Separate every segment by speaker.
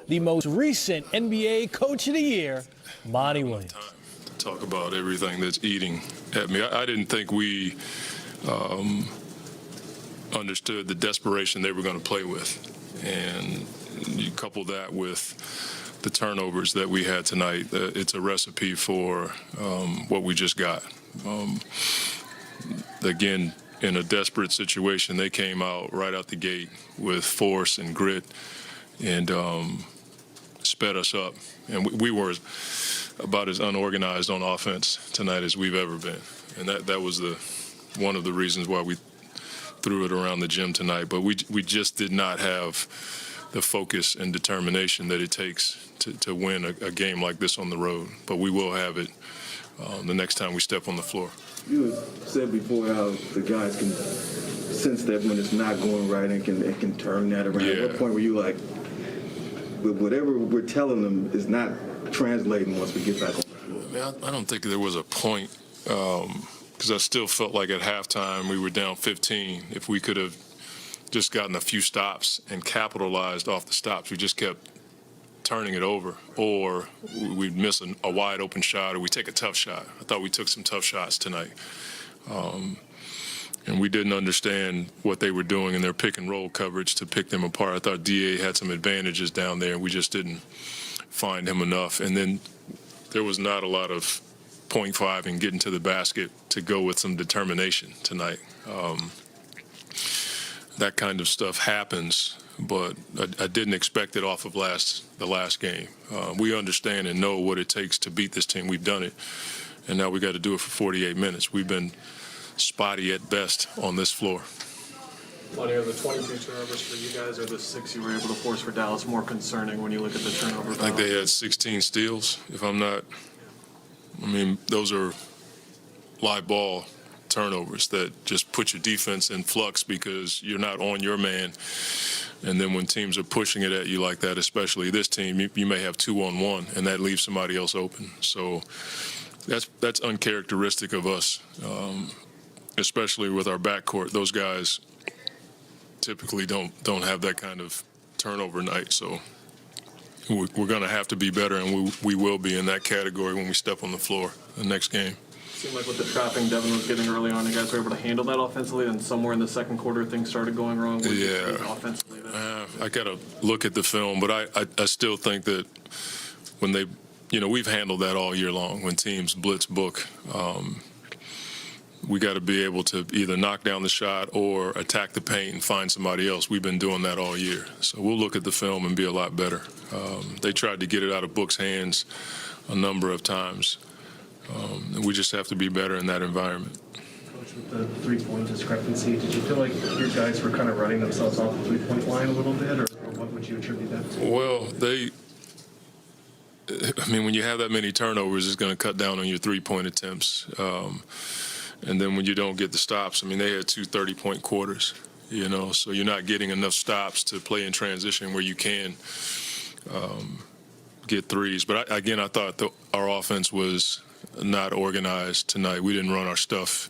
Speaker 1: the most recent NBA Coach of the Year, Monty Williams.
Speaker 2: Talk about everything that's eating at me. I didn't think we understood the desperation they were going to play with. And you couple that with the turnovers that we had tonight, it's a recipe for what we just got. Again, in a desperate situation, they came out right out the gate with force and grit and sped us up. And we were about as unorganized on offense tonight as we've ever been. And that was one of the reasons why we threw it around the gym tonight. But we just did not have the focus and determination that it takes to win a game like this on the road. But we will have it the next time we step on the floor.
Speaker 3: You had said before how the guys can sense that when it's not going right and can turn that around.
Speaker 2: Yeah.
Speaker 3: At what point were you like, whatever we're telling them is not translating once we get back on the floor?
Speaker 2: I don't think there was a point because I still felt like at halftime we were down 15. If we could have just gotten a few stops and capitalized off the stops, we just kept turning it over, or we'd miss a wide open shot, or we take a tough shot. I thought we took some tough shots tonight. And we didn't understand what they were doing in their pick and roll coverage to pick them apart. I thought DA had some advantages down there, and we just didn't find him enough. And then there was not a lot of 0.5 and getting to the basket to go with some determination tonight. That kind of stuff happens, but I didn't expect it off of the last game. We understand and know what it takes to beat this team. We've done it, and now we got to do it for 48 minutes. We've been spotty at best on this floor.
Speaker 4: Monty, are the 22 turnovers for you guys or the 6 you were able to force for Dallas more concerning when you look at the turnover?
Speaker 2: I think they had 16 steals, if I'm not. I mean, those are live ball turnovers that just put your defense in flux because you're not on your man. And then when teams are pushing it at you like that, especially this team, you may have 2-on-1, and that leaves somebody else open. So that's uncharacteristic of us, especially with our backcourt. Those guys typically don't have that kind of turnover night. So we're going to have to be better, and we will be in that category when we step on the floor the next game.
Speaker 4: It seemed like with the trapping Devin was getting early on, you guys were able to handle that offensively, and somewhere in the second quarter things started going wrong.
Speaker 2: Yeah.
Speaker 4: Offensively.
Speaker 2: I got to look at the film, but I still think that when they, we've handled that all year long. When teams blitz book, we got to be able to either knock down the shot or attack the paint and find somebody else. We've been doing that all year. So we'll look at the film and be a lot better. They tried to get it out of Book's hands a number of times. And we just have to be better in that environment.
Speaker 5: Coach, with the three-point discrepancy, did you feel like your guys were kind of running themselves off the three-point line a little bit, or what would you attribute that to?
Speaker 2: Well, when you have that many turnovers, it's going to cut down on your three-point attempts. And then when you don't get the stops, they had 2 30-point quarters, so you're not getting enough stops to play in transition where you can get threes. But I thought our offense was not organized tonight. We didn't run our stuff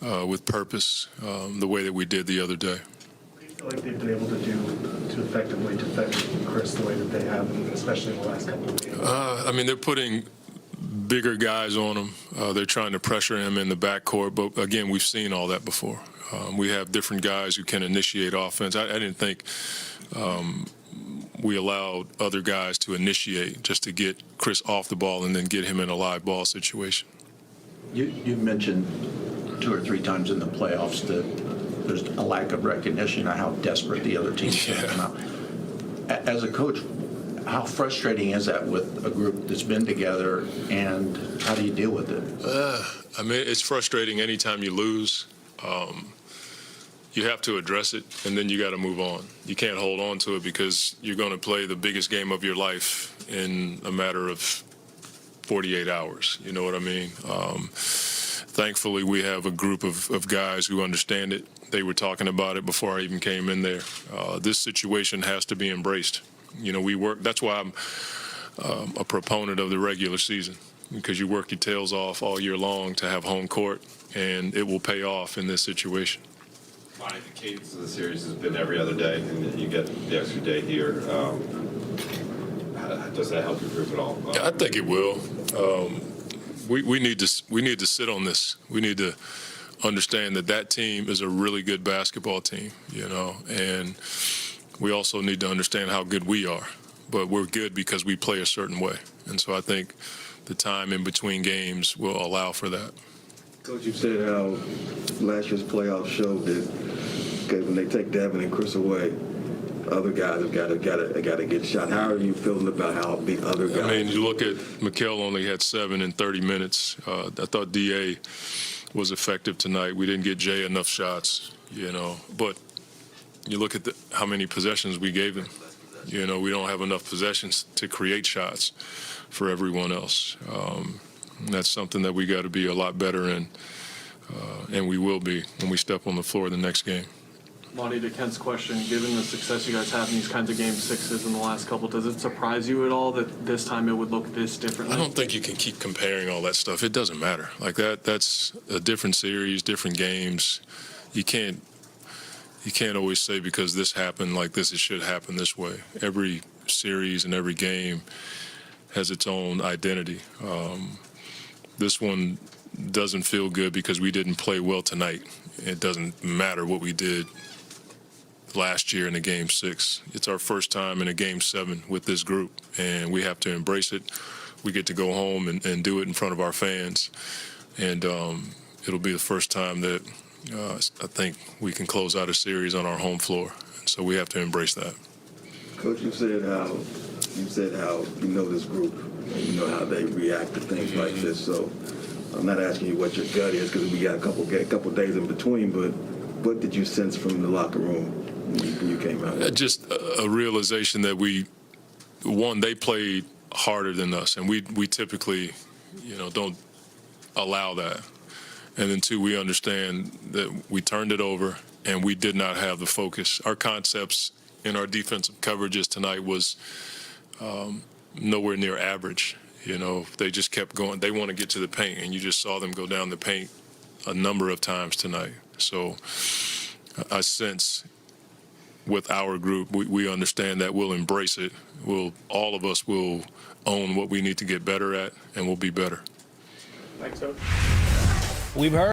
Speaker 2: with purpose the way that we did the other day.
Speaker 5: What do you feel like they've been able to do to effectively defend Chris the way that they have, especially in the last couple of games?
Speaker 2: They're putting bigger guys on him. They're trying to pressure him in the backcourt. But, again, we've seen all that before. We have different guys who can initiate offense. I didn't think we allowed other guys to initiate just to get Chris off the ball and then get him in a live ball situation.
Speaker 6: You mentioned 2 or 3 times in the playoffs that there's a lack of recognition of how desperate the other team's going to come out. As a coach, how frustrating is that with a group that's been together, and how do you deal with it?
Speaker 2: It's frustrating anytime you lose. You have to address it, and then you got to move on. You can't hold on to it because you're going to play the biggest game of your life in a matter of 48 hours. You know what I mean? Thankfully, we have a group of guys who understand it. They were talking about it before I even came in there. This situation has to be embraced. We work. That's why I'm a proponent of the regular season, because you work your tails off all year long to have home court, and it will pay off in this situation.
Speaker 7: Monty, the cadence of the series has been every other day, and you get the extra day here. Does that help your group at all?
Speaker 2: I think it will. We need to sit on this. We need to understand that team is a really good basketball team, and we also need to understand how good we are. But we're good because we play a certain way, and so I think the time in between games will allow for that.
Speaker 3: Coach, you said how last year's playoffs showed that when they take Devin and Chris away, other guys have got to get shot. How are you feeling about how the other guys?
Speaker 2: I mean, you look at Mikal only had 7 in 30 minutes. I thought Da was effective tonight. We didn't get Jay enough shots, But you look at how many possessions we gave them. We don't have enough possessions to create shots for everyone else. That's something that we got to be a lot better in, and we will be when we step on the floor the next game.
Speaker 4: Monty, to Ken's question, given the success you guys have in these kinds of game sixes in the last couple, does it surprise you at all that this time it would look this differently?
Speaker 2: I don't think you can keep comparing all that stuff. It doesn't matter. Like that's a different series, different games. You can't always say because this happened like this, it should happen this way. Every series and every game has its own identity. This one doesn't feel good because we didn't play well tonight. It doesn't matter what we did last year in a Game 6. It's our first time in a Game 7 with this group, and we have to embrace it. We get to go home and do it in front of our fans, and it'll be the first time that I think we can close out a series on our home floor, so we have to embrace that.
Speaker 3: Coach, you said how this group, and how they react to things like this. So I'm not asking you what your gut is because we got a couple days in between, but what did you sense from the locker room when you came out?
Speaker 2: Just a realization that they played harder than us, and we typically, don't allow that. And then 2, we understand that we turned it over and we did not have the focus. Our concepts in our defensive coverages tonight was nowhere near average. They just kept going. They want to get to the paint, and you just saw them go down the paint a number of times tonight. So I sense with our group, we understand that we'll embrace it. All of us will own what we need to get better at, and we'll be better.
Speaker 4: Thanks, Coach.
Speaker 1: We've heard.